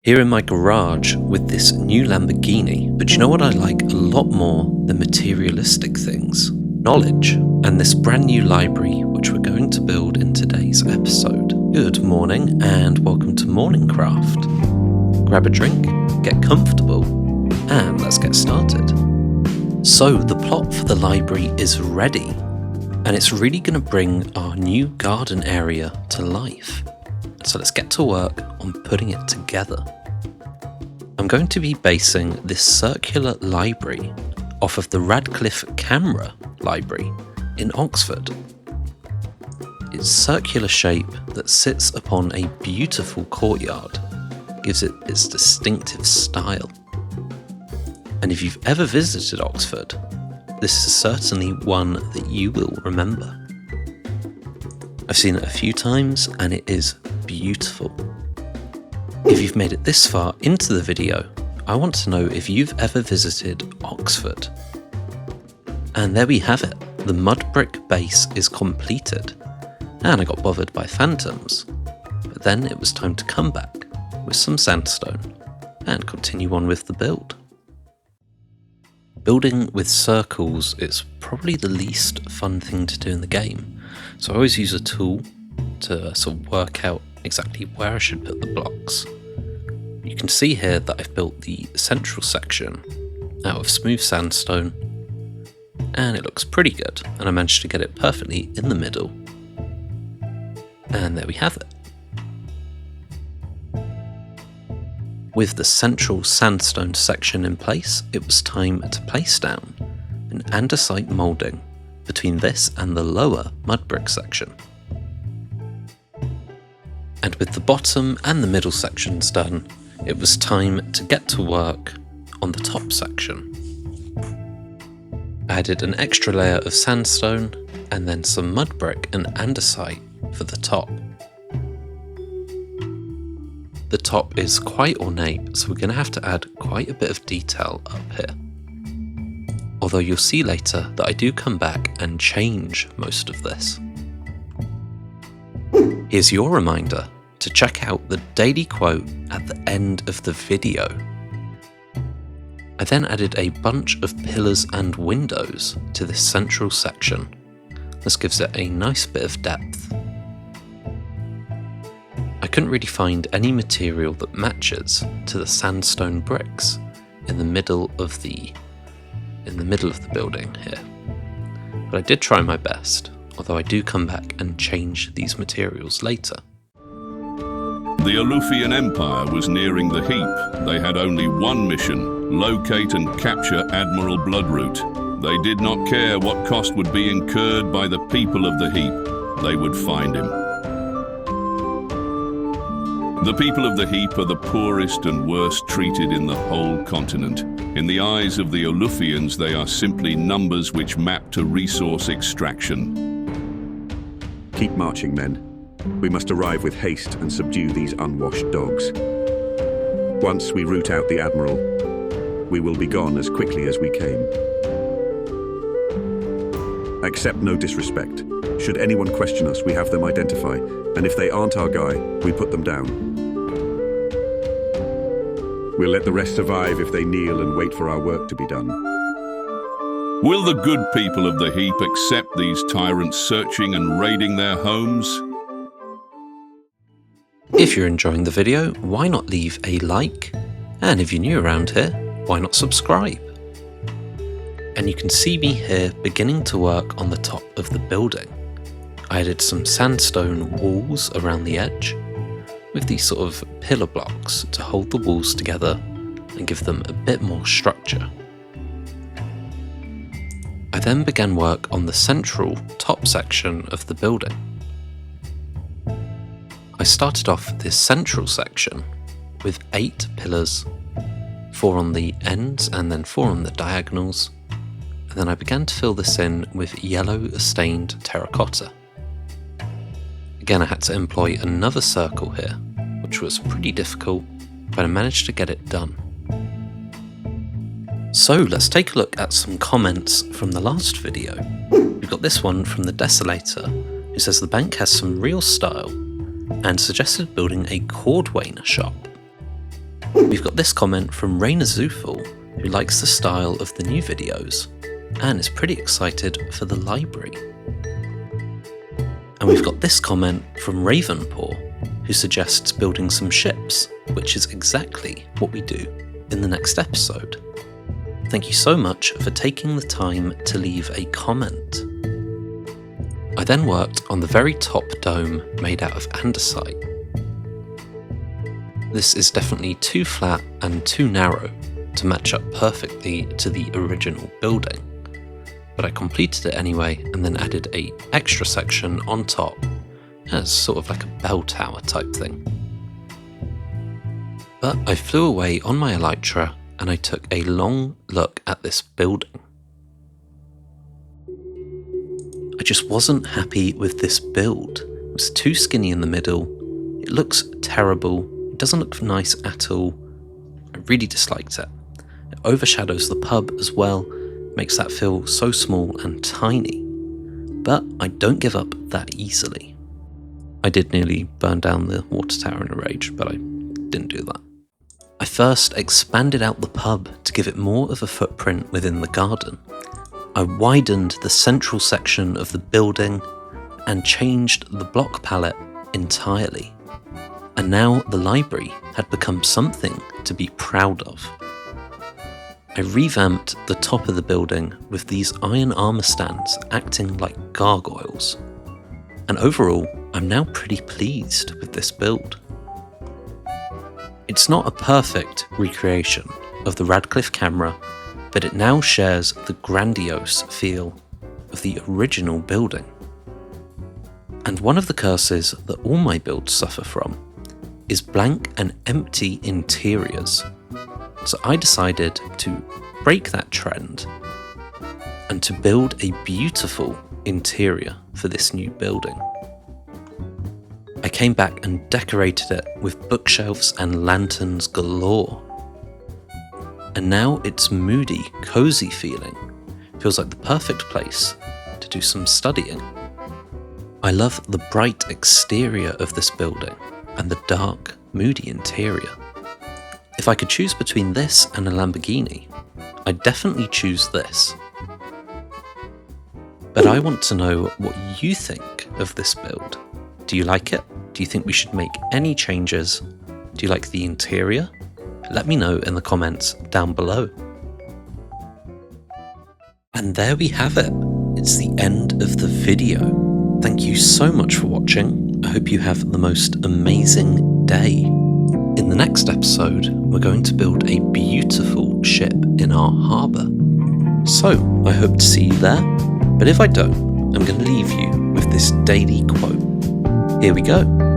Here in my garage with this new Lamborghini, but you know what I like a lot more than materialistic things? Knowledge, and this brand new library which we're going to build in today's episode. Good morning and welcome to MorningCraft. Grab a drink, get comfortable, and let's get started. So the plot for the library is ready, and it's really going to bring our new garden area to life. So let's get to work on putting it together. I'm going to be basing this circular library off of the Radcliffe camera library in Oxford. Its circular shape that sits upon a beautiful courtyard gives it its distinctive style. And if you've ever visited Oxford, this is certainly one that you will remember. I've seen it a few times and it is beautiful. If you've made it this far into the video, I want to know if you've ever visited Oxford. And there we have it, the mud brick base is completed, and I got bothered by phantoms, but then it was time to come back with some sandstone and continue on with the build. Building with circles is probably the least fun thing to do in the game. So I always use a tool to sort of work out exactly where I should put the blocks. You can see here that I've built the central section out of smooth sandstone, and it looks pretty good, and I managed to get it perfectly in the middle. And there we have it. With the central sandstone section in place, it was time to place down an andesite moulding between this and the lower mud brick section. And with the bottom and the middle sections done, it was time to get to work on the top section. I added an extra layer of sandstone and then some mud brick and andesite for the top. The top is quite ornate, so we're going to have to add quite a bit of detail up here. Although you'll see later that I do come back and change most of this. Here's your reminder to check out the daily quote at the end of the video. I then added a bunch of pillars and windows to this central section. This gives it a nice bit of depth. I couldn't really find any material that matches to the sandstone bricks in the middle of the building here. But I did try my best, although I do come back and change these materials later. The Olufian Empire was nearing the Heap. They had only one mission: locate and capture Admiral Bloodroot. They did not care what cost would be incurred by the people of the Heap. They would find him. The people of the Heap are the poorest and worst treated in the whole continent. In the eyes of the Olufians, they are simply numbers which map to resource extraction. Keep marching, men. We must arrive with haste and subdue these unwashed dogs. Once we root out the Admiral, we will be gone as quickly as we came. Accept no disrespect. Should anyone question us, we have them identify, and if they aren't our guy, we put them down. We'll let the rest survive if they kneel and wait for our work to be done. Will the good people of the Heap accept these tyrants searching and raiding their homes? If you're enjoying the video, why not leave a like? And if you're new around here, why not subscribe? And you can see me here beginning to work on the top of the building. I added some sandstone walls around the edge, with these sort of pillar blocks to hold the walls together and give them a bit more structure. I then began work on the central top section of the building. I started off this central section with 8 pillars, 4 on the ends and then 4 on the diagonals, and then I began to fill this in with yellow stained terracotta. Again, I had to employ another circle here, which was pretty difficult, but I managed to get it done. So let's take a look at some comments from the last video. We've got this one from the Desolator, who says the bank has some real style and suggested building a cordwainer shop. We've got this comment from Raina Zufel, who likes the style of the new videos and is pretty excited for the library. And we've got this comment from Ravenpaw, who suggests building some ships, which is exactly what we do in the next episode. Thank you so much for taking the time to leave a comment. I then worked on the very top dome made out of andesite. This is definitely too flat and too narrow to match up perfectly to the original building, but I completed it anyway and then added an extra section on top as sort of like a bell tower type thing. But I flew away on my elytra and I took a long look at this building. I just wasn't happy with this build. It was too skinny in the middle, it looks terrible, it doesn't look nice at all. I really disliked it. It overshadows the pub as well, makes that feel so small and tiny. But I don't give up that easily. I did nearly burn down the water tower in a rage, but I didn't do that. I first expanded out the pub to give it more of a footprint within the garden. I widened the central section of the building and changed the block palette entirely. And now the library had become something to be proud of. I revamped the top of the building with these iron armor stands acting like gargoyles. And overall, I'm now pretty pleased with this build. It's not a perfect recreation of the Radcliffe camera, but it now shares the grandiose feel of the original building. And one of the curses that all my builds suffer from is blank and empty interiors. So I decided to break that trend and to build a beautiful interior for this new building. I came back and decorated it with bookshelves and lanterns galore. And now it's moody, cozy feeling. Feels like the perfect place to do some studying. I love the bright exterior of this building and the dark, moody interior. If I could choose between this and a Lamborghini, I'd definitely choose this. But I want to know what you think of this build. Do you like it? Do you think we should make any changes? Do you like the interior? Let me know in the comments down below. And there we have it. It's the end of the video. Thank you so much for watching. I hope you have the most amazing day. In the next episode, we're going to build a beautiful ship in our harbour. So, I hope to see you there, but if I don't, I'm going to leave you with this daily quote. Here we go.